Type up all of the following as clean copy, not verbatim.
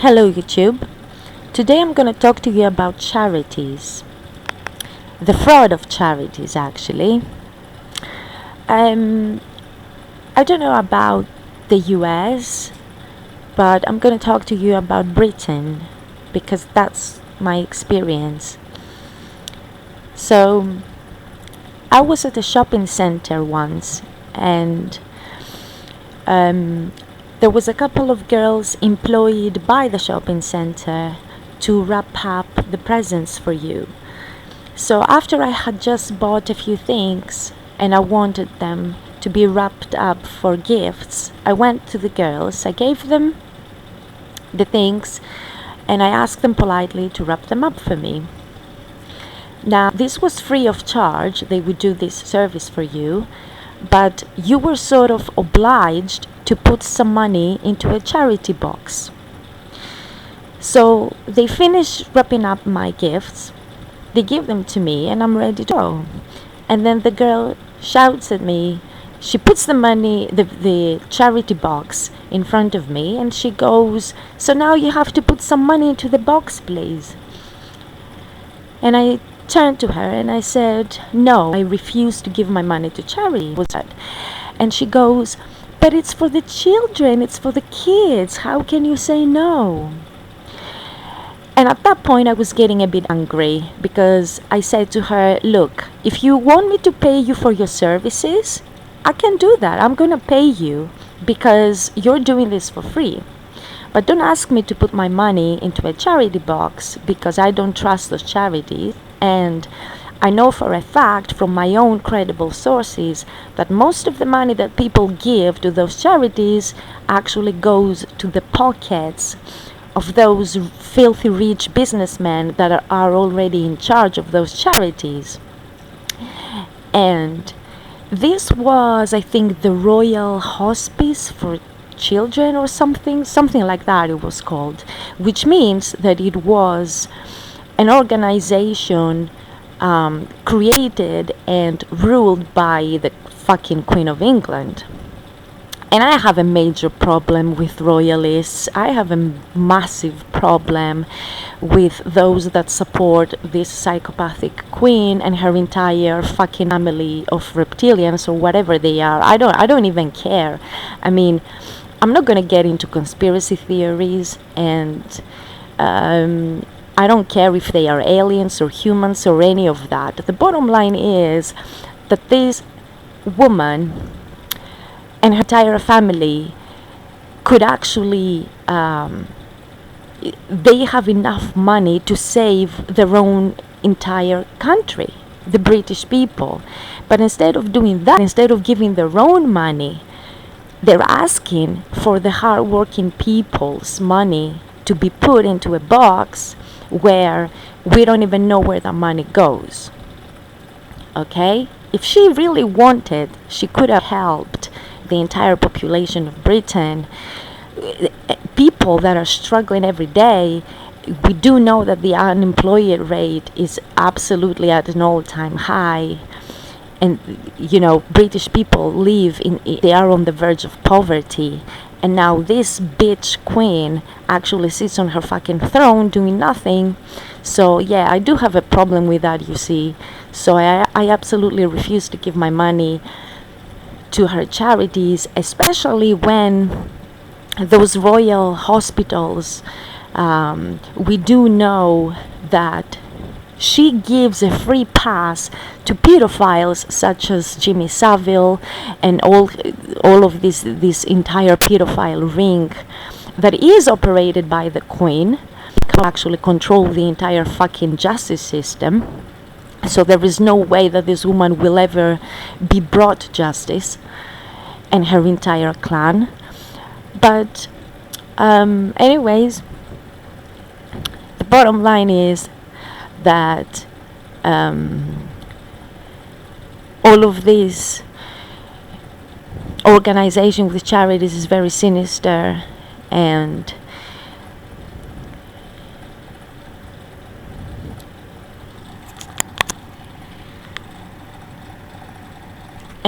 Hello YouTube. Today I'm going to talk to you about charities. The fraud of charities actually. Um I don't know about the US, but I'm going to talk to you about Britain because that's my experience. So, I was at a shopping center once and um there was a couple of girls employed by the shopping center to wrap up the presents for you. So after I had just bought a few things and I wanted them to be wrapped up for gifts, I went to the girls, I gave them the things, and I asked them politely to wrap them up for me. Now, this was free of charge, they would do this service for you, but you were sort of obliged to put some money into a charity box. So they finish wrapping up my gifts, they give them to me, and I'm ready to go. And then the girl shouts at me. She puts the charity box in front of me, and she goes, "So now you have to put some money into the box, please." And I turned to her and I said, "No, I refuse to give my money to charity." Was that? And she goes, "But it's for the children, it's for the kids. How can you say no?" And at that point, I was getting a bit angry because I said to her, "Look, if you want me to pay you for your services, I can do that. I'm going to pay you because you're doing this for free. But don't ask me to put my money into a charity box because I don't trust those charities. And I know for a fact from my own credible sources that most of the money that people give to those charities actually goes to the pockets of those filthy rich businessmen that are already in charge of those charities." And this was, I think, the Royal Hospice for Children or something like that it was called, which means that it was an organization created and ruled by the fucking Queen of England. And I have a major problem with royalists. I have a massive problem with those that support this psychopathic queen and her entire fucking family of reptilians or whatever they are. I don't even care. I mean, I'm not going to get into conspiracy theories, and I don't care if they are aliens or humans or any of that. The bottom line is that this woman and her entire family could actually they have enough money to save their own entire country, the British people. But instead of doing that, instead of giving their own money, they're asking for the hard-working people's money to be put into a box where we don't even know where the money goes. Okay? If she really wanted, she could have helped the entire population of Britain. People that are struggling every day. We do know that the unemployment rate is absolutely at an all-time high, and British people they are on the verge of poverty, and now this bitch queen actually sits on her fucking throne doing nothing. So yeah, I do have a problem with that, you see. So I absolutely refuse to give my money to her charities, especially when those royal hospitals, we do know that she gives a free pass to pedophiles such as Jimmy Savile and all of this entire pedophile ring that is operated by the Queen, can actually control the entire fucking justice system. So there is no way that this woman will ever be brought justice, and her entire clan. But anyways, the bottom line is that all of this organization with charities is very sinister, and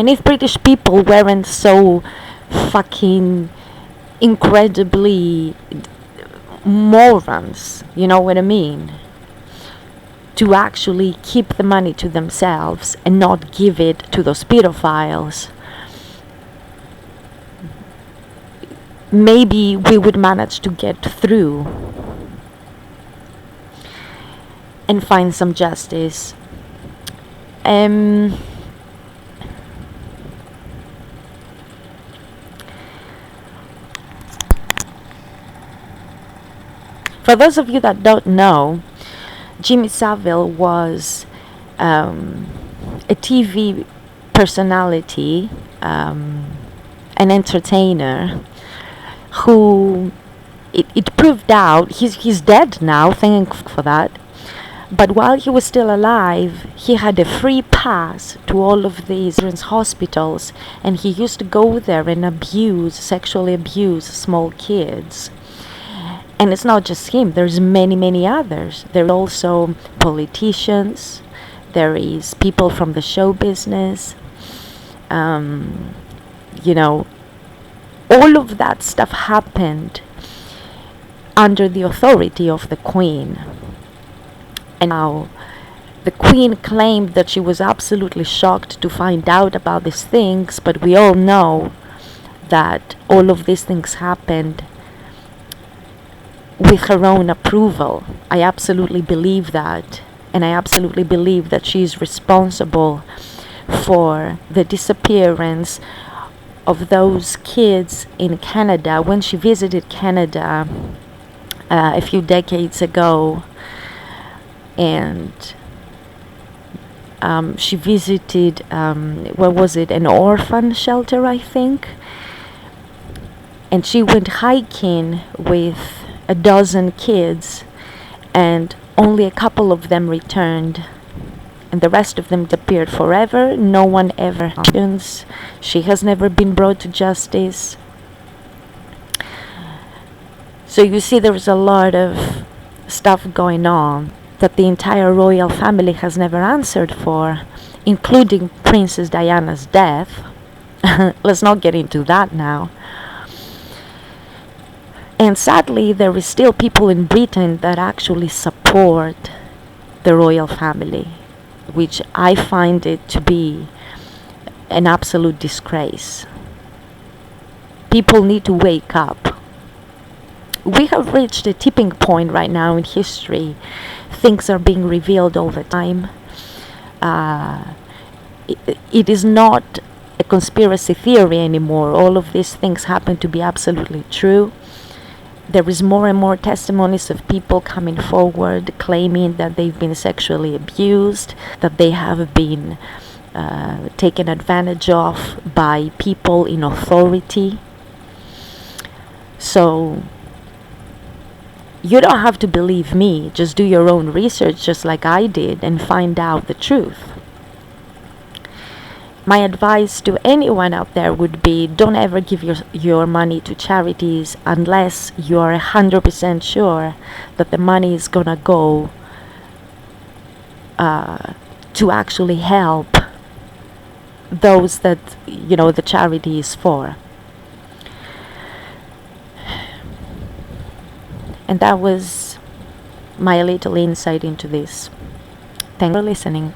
if British people weren't so fucking incredibly morons, you know what I mean, to actually keep the money to themselves and not give it to those pedophiles, maybe we would manage to get through and find some justice. For those of you that don't know, Jimmy Savile was a TV personality, an entertainer, who it proved out he's dead now, thank for that. But while he was still alive, he had a free pass to all of these hospitals, and he used to go there and sexually abuse small kids. And it's not just him, there's many others. There are also politicians, there is people from the show business, you know, all of that stuff happened under the authority of the Queen. And now the Queen claimed that she was absolutely shocked to find out about these things, but we all know that all of these things happened with her own approval. I absolutely believe that, and I absolutely believe that she is responsible for the disappearance of those kids in Canada. When she visited Canada a few decades ago, and she visited, what was it, an orphan shelter, I think, and she went hiking with a dozen kids, and only a couple of them returned, and the rest of them disappeared forever. No one ever happens. She has never been brought to justice. So you see, there's a lot of stuff going on that the entire royal family has never answered for, including Princess Diana's death. Let's not get into that now. And sadly, there is still people in Britain that actually support the royal family, which I find it to be an absolute disgrace. People need to wake up. We have reached a tipping point right now in history. Things are being revealed all the time. It is not a conspiracy theory anymore. All of these things happen to be absolutely true. There is more and more testimonies of people coming forward claiming that they've been sexually abused, that they have been taken advantage of by people in authority. So you don't have to believe me. Just do your own research, just like I did, and find out the truth. My advice to anyone out there would be, don't ever give your money to charities unless you're 100% sure that the money is gonna go to actually help those that, you know, the charity is for. And that was my little insight into this. Thanks for listening.